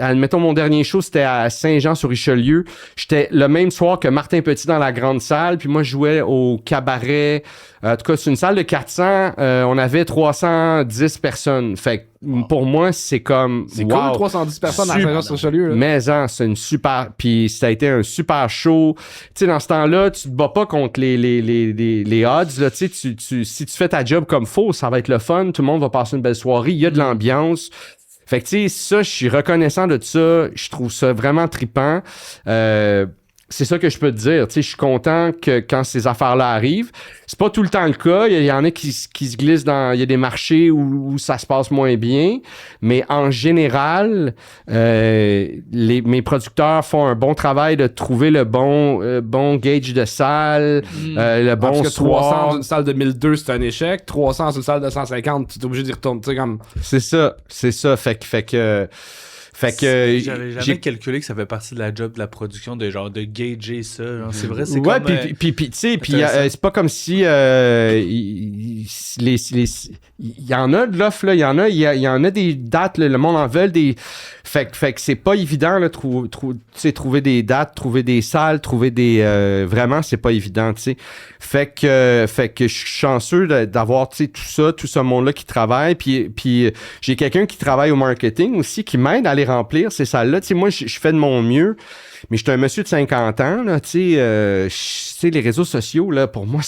Admettons, mon dernier show, c'était à Saint-Jean-sur-Richelieu. J'étais le même soir que Martin Petit dans la grande salle, puis moi, je jouais au cabaret. En tout cas, c'est une salle de 400. On avait 310 personnes. Fait que pour moi, c'est comme... C'est cool, 310 personnes à Saint-Jean-sur-Richelieu. Mais c'est une super... Puis ça a été un super show. Tu sais, dans ce temps-là, tu te bats pas contre les odds. Là. Tu sais, si tu fais ta job comme faut, ça va être le fun. Tout le monde va passer une belle soirée. Il y a de l'ambiance. Fait que, tu sais, ça, je suis reconnaissant de ça. Je trouve ça vraiment trippant. c'est ça que je peux te dire. Tu sais, je suis content que quand ces affaires-là arrivent, c'est pas tout le temps le cas. Il y en a qui se glissent dans... Il y a des marchés où ça se passe moins bien. Mais en général, mes producteurs font un bon travail de trouver le bon gauge de salle, le bon parce que soir. 300 d'une salle de 1002, c'est un échec. 300 sur une salle de 150, tu es obligé d'y retourner. Tu sais, comme... C'est ça. Fait que j'avais jamais calculé que ça fait partie de la job de la production de genre de gager ça. Genre, c'est vrai, c'est ouais, comme... puis tu sais, c'est pas comme si il y en a de l'offre là, il y en a des dates, le monde en veut des. Fait que c'est pas évident là, trouver des dates, trouver des salles, trouver des vraiment c'est pas évident, tu sais. Fait que je suis chanceux d'avoir tu sais tout ce monde là qui travaille, puis j'ai quelqu'un qui travaille au marketing aussi qui m'aide à les remplir ces salles là. Tu sais, moi je fais de mon mieux. Mais je suis un monsieur de 50 ans, là, tu sais, les réseaux sociaux, là, pour moi,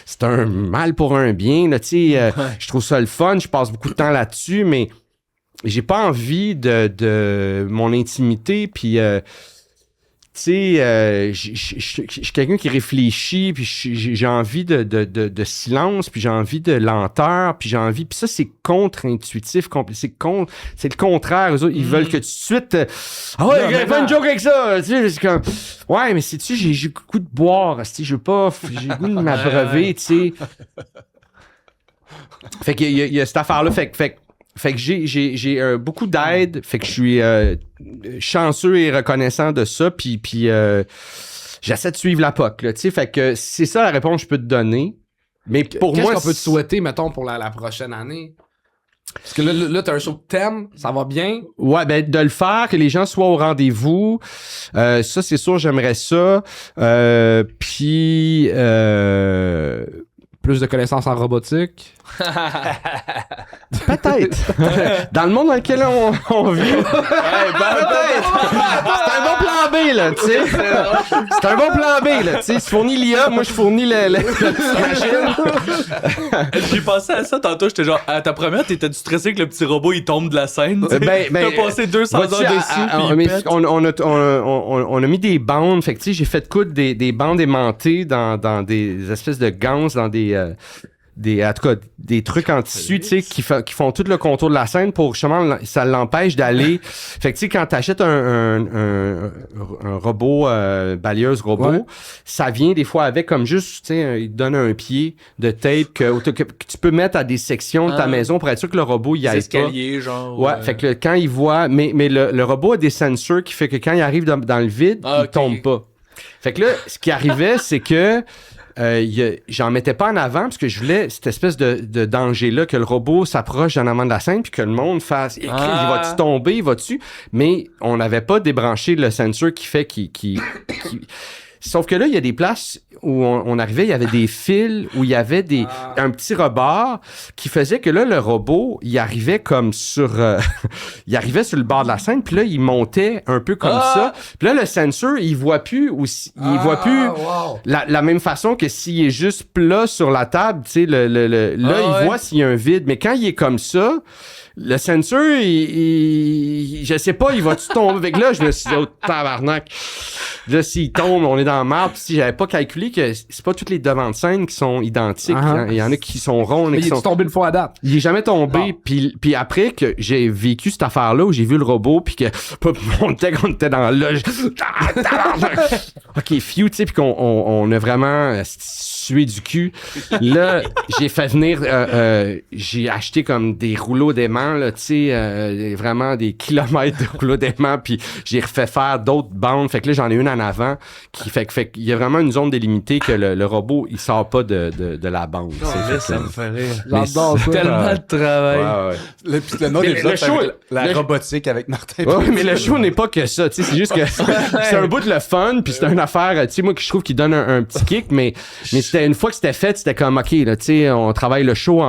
c'est un mal pour un bien, là, tu sais, je trouve ça le fun, je passe beaucoup de temps là-dessus, mais j'ai pas envie de mon intimité, puis, tu sais, je suis quelqu'un qui réfléchit, puis j'ai envie de silence, puis j'ai envie de lenteur, puis j'ai envie... Puis ça, c'est contre-intuitif, c'est le contraire. Eux autres, ils veulent que tout de suite... ah ouais, j'ai pas une joke avec ça! Tu sais, c'est comme... Ouais, mais sais-tu, j'ai le goût de boire, tu sais, j'ai le goût de m'abreuver, tu sais. Fait qu'il y a cette affaire-là, fait que j'ai beaucoup d'aide, fait que je suis chanceux et reconnaissant de ça, puis j'essaie de suivre la POC, là, tu sais, fait que c'est ça la réponse que je peux te donner. Mais pour moi, qu'est-ce qu'on peut te souhaiter, mettons, pour la prochaine année? Parce que là t'as un show de thème, ça va bien? Ouais, ben de le faire, que les gens soient au rendez-vous, ça c'est sûr, j'aimerais ça. Puis plus de connaissances en robotique? Peut-être. Dans le monde dans lequel on vit. Peut-être. C'est un bon plan B, là, tu sais. C'est un bon plan B, là, tu sais. Tu fournis l'IA, moi je fournis la machine. J'ai pensé à ça tantôt, j'étais genre, à ta première, t'étais stressé que le petit robot il tombe de la scène? T'as passé 200 heures dessus. On a mis des bandes, fait que tu sais, j'ai fait coudre des bandes aimantées dans des espèces de ganses, dans en tout cas, des trucs en tissu, tu sais, qui font tout le contour de la scène pour justement, ça l'empêche d'aller. Fait que tu sais, quand t'achètes un robot, balayeuse robot, ça vient des fois avec comme juste, tu sais, il te donne un pied de tape que tu peux mettre à des sections de ta maison pour être sûr que le robot y aille pas. Escalier, genre. Ouais, fait que quand il voit, mais le robot a des sensors qui fait que quand il arrive dans le vide, il tombe pas. Fait que là, ce qui arrivait, c'est que j'en mettais pas en avant parce que je voulais cette espèce de danger-là, que le robot s'approche en avant de la scène puis que le monde fasse il va-tu tomber, il va-tu? Mais on n'avait pas débranché le sensor qui fait qui... Sauf que là, il y a des places où on arrivait, il y avait des fils, où il y avait un petit rebord qui faisait que là, le robot, il arrivait comme il arrivait sur le bord de la scène, puis là, il montait un peu comme ça. Puis là, le sensor, il voit plus la même façon que s'il est juste plat sur la table, tu sais, il voit s'il y a un vide. Mais quand il est comme ça, le sensor, je sais pas, il va-tu tomber? Avec là, je me suis dit, oh, tabarnak. Là, s'il tombe, on est dans la merde. Puis si j'avais pas calculé que c'est pas toutes les devants de scène qui sont identiques. Il y en a qui sont ronds. Mais il est tombé une fois à date? Il est jamais tombé. Puis après que j'ai vécu cette affaire-là où j'ai vu le robot puis que on était dans la loge. OK, few, tu sais, puis qu'on a vraiment sué du cul. Là, j'ai fait venir... j'ai acheté comme des rouleaux d'aimants, là, tu sais, vraiment des kilomètres de rouleaux d'aimants, puis j'ai refait faire d'autres bandes. Fait que là, j'en ai une en avant qui fait qu'il y a vraiment une zone délimitée que le robot, il sort pas de la bande. Ça me fait rire. J'adore ça. Tellement de travail. Ouais. Le nom des show, la robotique avec Martin. Ouais, mais le show n'est pas que ça, tu sais, c'est juste que c'est un bout de le fun, puis c'est une affaire, tu sais, moi, que je trouve qui donne un petit kick, mais c'était une fois que c'était fait, c'était comme, OK, là, tu sais, on travaille le show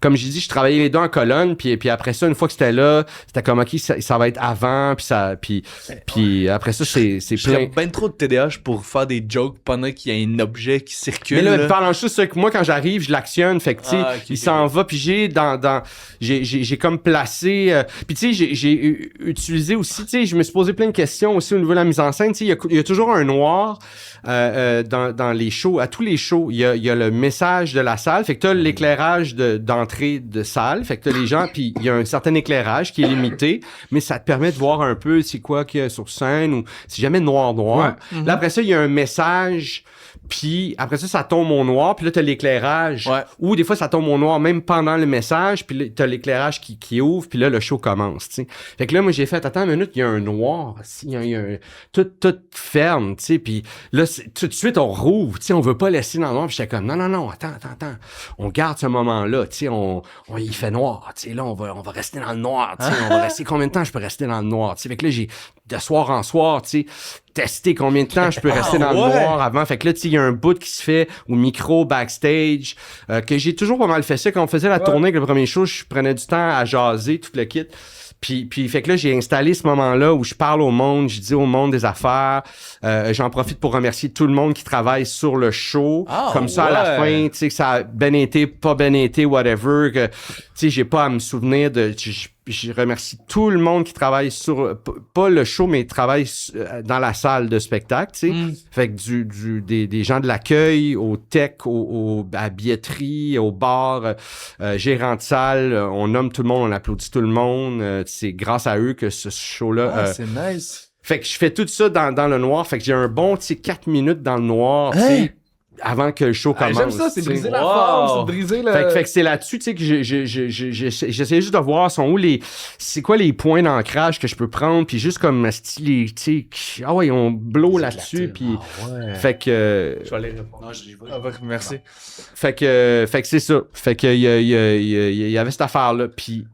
comme j'ai dit, je travaillais les deux en colonne, puis puis après ça, une fois que c'était là, c'était comme, OK, ça va être avant, puis après ça, c'est plein. J'ai ben trop de TDAH pour faire des jokes pendant qu'il y a un objet qui circule. Mais là, parlant juste, c'est que moi, quand j'arrive, je l'actionne, fait que, tu sais, il s'en va, puis j'ai comme placé, puis tu sais, j'ai utilisé aussi, tu sais, je me suis posé plein de questions aussi au niveau de la mise en scène, tu sais, il y a toujours un noir dans les shows, à tous les shows, il y a le message de la salle, fait que t'as l'éclairage d'entrée de salle, fait que t'as les gens, puis il y a un certain éclairage qui est limité, mais ça te permet de voir un peu c'est quoi qu'il y a sur scène, ou c'est jamais noir. Ouais. Là, après ça, il y a un message, puis après ça tombe au noir, puis là, t'as l'éclairage. Ouais. Ou des fois, ça tombe au noir même pendant le message, puis là, t'as l'éclairage qui ouvre, puis là, le show commence, tu sais. Fait que là, moi, j'ai fait, attends une minute, il y a un noir, il y a tout ferme, tu sais, puis là, tout de suite, on rouvre, tu sais, on veut pas laisser dans le noir, puis j'étais comme, non, attends, on garde ce moment-là, tu sais, il fait noir, tu sais, là, on va rester dans le noir, tu sais, on va rester, combien de temps je peux rester dans le noir, tu sais, fait que là, j'ai, de soir en soir, tu sais, tester combien de temps je peux rester dans le noir avant. Fait que là, tu sais, il y a un bout qui se fait au micro, backstage, que j'ai toujours pas mal fait ça. Quand on faisait la tournée avec le premier show, je prenais du temps à jaser, tout le kit. Puis fait que là, j'ai installé ce moment-là où je parle au monde, je dis au monde des affaires. J'en profite pour remercier tout le monde qui travaille sur le show. Comme ça, à la fin, tu sais, que ça a bien été, pas bien été, whatever, que, tu sais, j'ai pas à me souvenir de... Je remercie tout le monde qui travaille sur, pas le show, mais travaille dans la salle de spectacle, tu sais. Fait que des gens de l'accueil, au tech, à la billetterie, au bar, gérant de salle, on nomme tout le monde, on applaudit tout le monde. C'est grâce à eux que ce show-là... c'est nice. Fait que je fais tout ça dans le noir. Fait que j'ai un bon, tu sais, 4 minutes dans le noir, tu sais, avant que le show commence. J'aime ça, c'est t'sais. briser la forme, c'est briser le... Fait que c'est là-dessus, tu sais, que j'essaie juste de voir c'est quoi les points d'ancrage que je peux prendre, puis juste comme style, tu sais, on blow là-dessus, puis fait que... Je vais aller répondre. Non, j'y vais. Merci. Fait que c'est ça. Fait que il y avait cette affaire-là, puis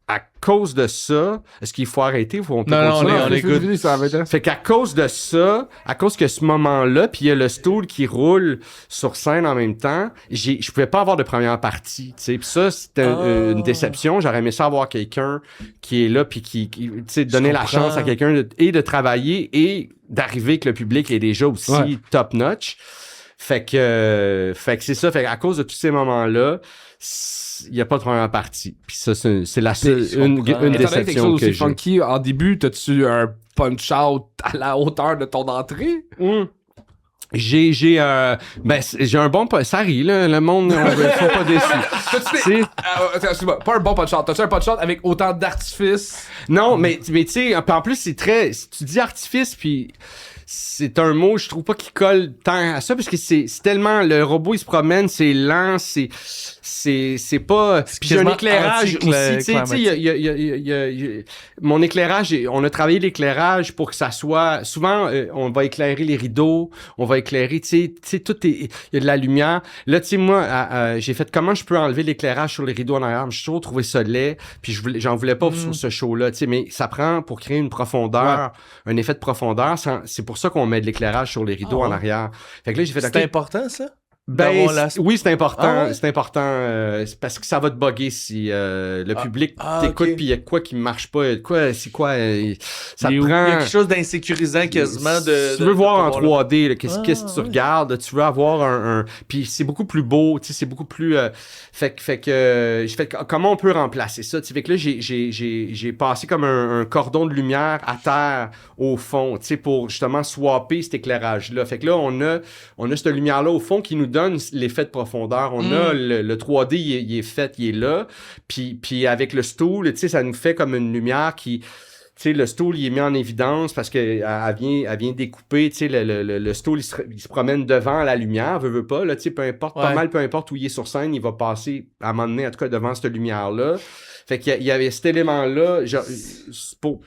à cause de ça, est-ce qu'il faut arrêter ou on peut continuer? on écoute. Fait qu'à cause de ça, à cause que ce moment-là, puis il y a le stool qui roule sur scène en même temps, je pouvais pas avoir de première partie, tu sais. Puis ça, c'était une déception. J'aurais aimé ça avoir quelqu'un qui est là, puis qui tu sais, donner la chance à quelqu'un de travailler et d'arriver que le public est déjà aussi top-notch. Fait que c'est ça. Fait qu'à cause de tous ces moments-là, il n'y a pas de première partie. Puis ça, c'est la seule, une déception que j'ai. Funky, en début, t'as-tu un punch-out à la hauteur de ton entrée? J'ai un bon ça rit là, le monde ils sont pas déçus. Excuse-moi, pas un bon punch-out. T'as-tu un punch-out avec autant d'artifice? Non, mais tu sais, en plus c'est très, tu dis artifice puis c'est un mot, je trouve pas qu'il colle tant à ça parce que c'est tellement le robot il se promène, c'est lent, c'est pas. Puis j'ai un éclairage aussi, tu sais, mon éclairage, on a travaillé l'éclairage pour que ça soit. Souvent, on va éclairer les rideaux, on va éclairer, tu sais, tout est, il y a de la lumière. Là, tu sais, moi, j'ai fait comment je peux enlever l'éclairage sur les rideaux en arrière. J'ai toujours trouvé ça laid, puis j'en voulais pas sur ce show-là, tu sais, mais ça prend pour créer une profondeur, un effet de profondeur. C'est pour ça qu'on met de l'éclairage sur les rideaux en arrière. Fait que là, j'ai fait. C'est important ça. Oui, c'est important. C'est important c'est parce que ça va te bugger si le public t'écoute puis il y a quoi qui marche pas. Ça te prend. Il y a quelque chose d'insécurisant quasiment de. Tu veux voir en 3D, là, qu'est-ce que tu regardes, tu veux avoir un puis c'est beaucoup plus beau, tu sais, c'est beaucoup plus. Fait que j'ai fait comment on peut remplacer ça. Fait que là j'ai passé comme un cordon de lumière à terre au fond, tu sais, pour justement swapper cet éclairage là. Fait que là on a cette lumière là au fond qui nous donne l'effet de profondeur. On a le 3D, il est fait, il est là. Puis avec le stool, tu sais, ça nous fait comme une lumière qui... Tu sais, le stool, il est mis en évidence parce que elle vient découper, tu sais, le stool, il se promène devant la lumière, veut pas, là, tu sais, peu importe où il est sur scène, il va passer, à un moment donné, en tout cas, devant cette lumière-là. Fait qu'il y avait cet élément-là, genre,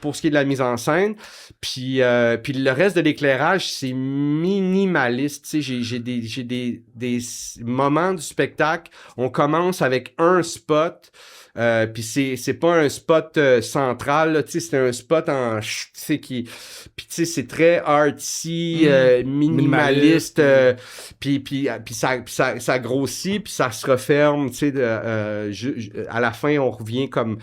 pour ce qui est de la mise en scène. Puis le reste de l'éclairage, c'est minimaliste. Tu sais, j'ai des moments du spectacle. On commence avec un spot. Puis c'est pas un spot central, tu sais, c'est un spot en tu sais qui puis tu sais c'est très artsy, minimaliste, puis ça grossit puis ça se referme, tu sais à la fin on revient dernier comme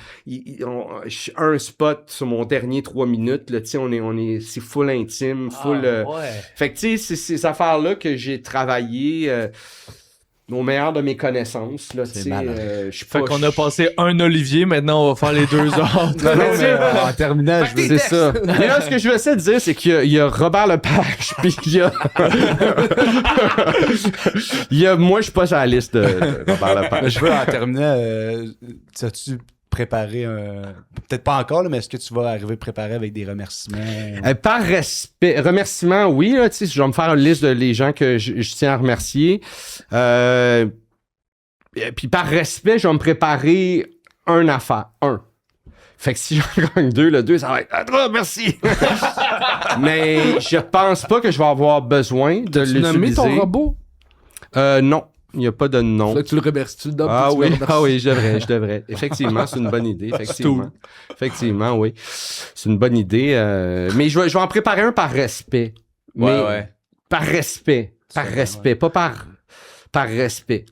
un spot sur mon dernier 3 minutes, là, tu sais, c'est full intime, full... Fait que tu sais, c'est ces affaires-là que j'ai travaillé au meilleur de mes connaissances, là, tu sais. Fait qu'on a passé un Olivier, maintenant on va faire les 2 autres. En terminant, je veux c'est ça. Mais là, ce que je veux essayer de dire, c'est qu'il y a Robert Lepage, puis il y a... moi, je suis pas sur la liste de Robert Lepage. Je veux, en terminant, as-tu préparé peut-être pas encore, là, mais est-ce que tu vas arriver préparé avec des remerciements? Par respect, remerciements, oui, là, tu sais, je vais me faire une liste de les gens que je tiens à remercier. Puis par respect, je vais me préparer un affaire. Fait que si j'en gagne 2, le 2, ça va être merci! Mais je pense pas que je vais avoir besoin de l'utiliser. Tu nommer ton robot? Non. Il n'y a pas de nom. Faudrait que tu le remercies, tu le donnes. Ah oui, je devrais. Effectivement, c'est une bonne idée. Effectivement, oui. C'est une bonne idée. Mais je vais en préparer un par respect. Mais par respect. Par respect, pas par respect.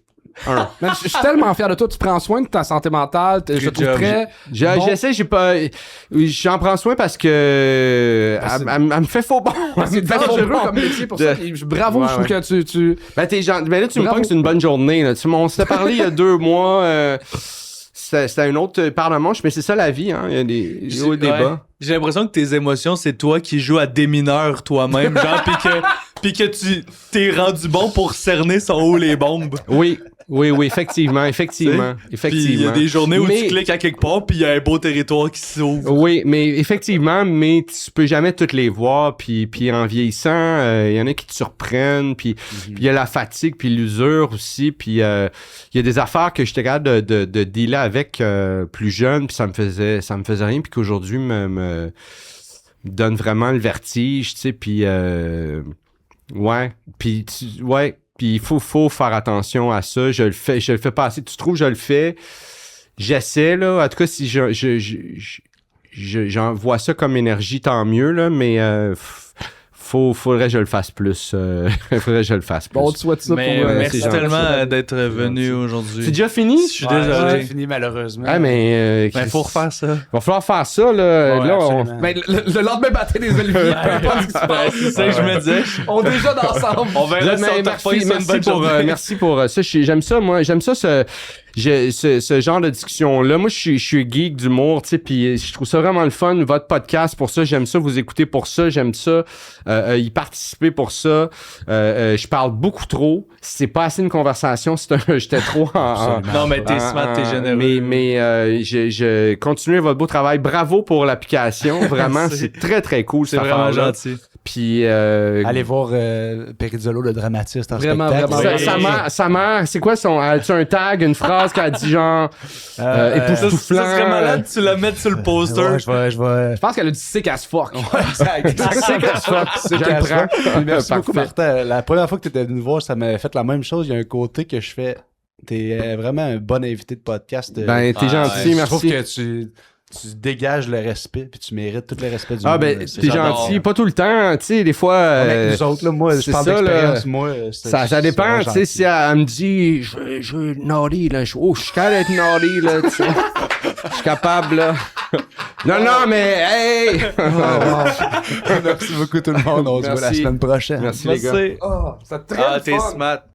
Man, je suis tellement fier de toi. Tu prends soin de ta santé mentale. Je te trouve prêt. J'essaie, j'en prends soin parce que elle me fait faux bon. C'est dangereux comme métier pour ça. Bravo, je trouve que tu... Ben là, tu me penses que c'est une bonne journée. Là. On s'était parlé il y a 2 mois. C'était une autre part de manche, mais c'est ça la vie. Hein. Il y a des hauts et des bas. J'ai l'impression que tes émotions, c'est toi qui joues à démineur toi-même, genre, pis que tu t'es rendu bon pour cerner son haut les bombes. Oui, effectivement. Puis il y a des journées où tu cliques à quelque part, puis il y a un beau territoire qui s'ouvre. Oui, mais effectivement, mais tu peux jamais toutes les voir, puis en vieillissant, il y en a qui te surprennent, puis il y a la fatigue, puis l'usure aussi, puis il y a des affaires que j'étais capable de dealer avec plus jeune, puis ça me faisait rien, puis qu'aujourd'hui me donne vraiment le vertige, tu sais, puis puis il faut faire attention à ça. Je le fais pas assez. Tu trouves, je le fais. J'essaie, là. En tout cas, si j'envoie ça comme énergie, tant mieux, là, mais faudrait que je le fasse plus. Bon, tu souhaites ça mais pour... merci tellement d'être venu aujourd'hui. C'est déjà fini? Je suis désolé. C'est fini, malheureusement. Ah, mais faut refaire ça. Il va falloir faire ça, là. Mais le lendemain matin des Oliviers, pas ce qui se passe. C'est ça que je me disais. On est déjà ensemble. On verra merci pour ça. J'aime ça, moi. J'aime ça, ce genre de discussion-là. Moi, je suis geek d'humour, tu sais, puis je trouve ça vraiment le fun. Votre podcast, pour ça, j'aime ça. Vous écoutez pour ça, j'aime ça. Y participer pour ça. Je parle beaucoup trop. C'est pas assez une conversation. J'étais trop Non, mais t'es smart, t'es généreux. Mais je continuez votre beau travail. Bravo pour l'application. Vraiment, c'est très, très cool. C'est vraiment gentil. Puis allez voir Perizzolo, le dramatiste, en spectacle. Sa mère, c'est quoi son... As-tu un tag, une phrase qu'elle dit genre époustouflant? Ça serait malade tu la mettes sur le poster. Je pense qu'elle a dit sick as fuck. Sick as fuck. Merci beaucoup, Martin. La première fois que tu étais venu nous voir, ça m'avait fait la même chose. Il y a un côté que je fais... T'es vraiment un bon invité de podcast. Ben, t'es gentil, merci. Je trouve que tu dégages le respect, puis tu mérites tout le respect du monde. Ah, ben, t'es gentil. Pas tout le temps, tu sais, des fois... nous autres, là, moi, je parle d'expérience, moi... Ça dépend, tu sais, si elle me dit, je veux naughty, là, je suis capable d'être naughty, là, tu sais. Je suis capable, là. Non, mais, hey! Merci beaucoup, tout le monde. On se voit la semaine prochaine. Merci, les gars. C'est très t'es smart.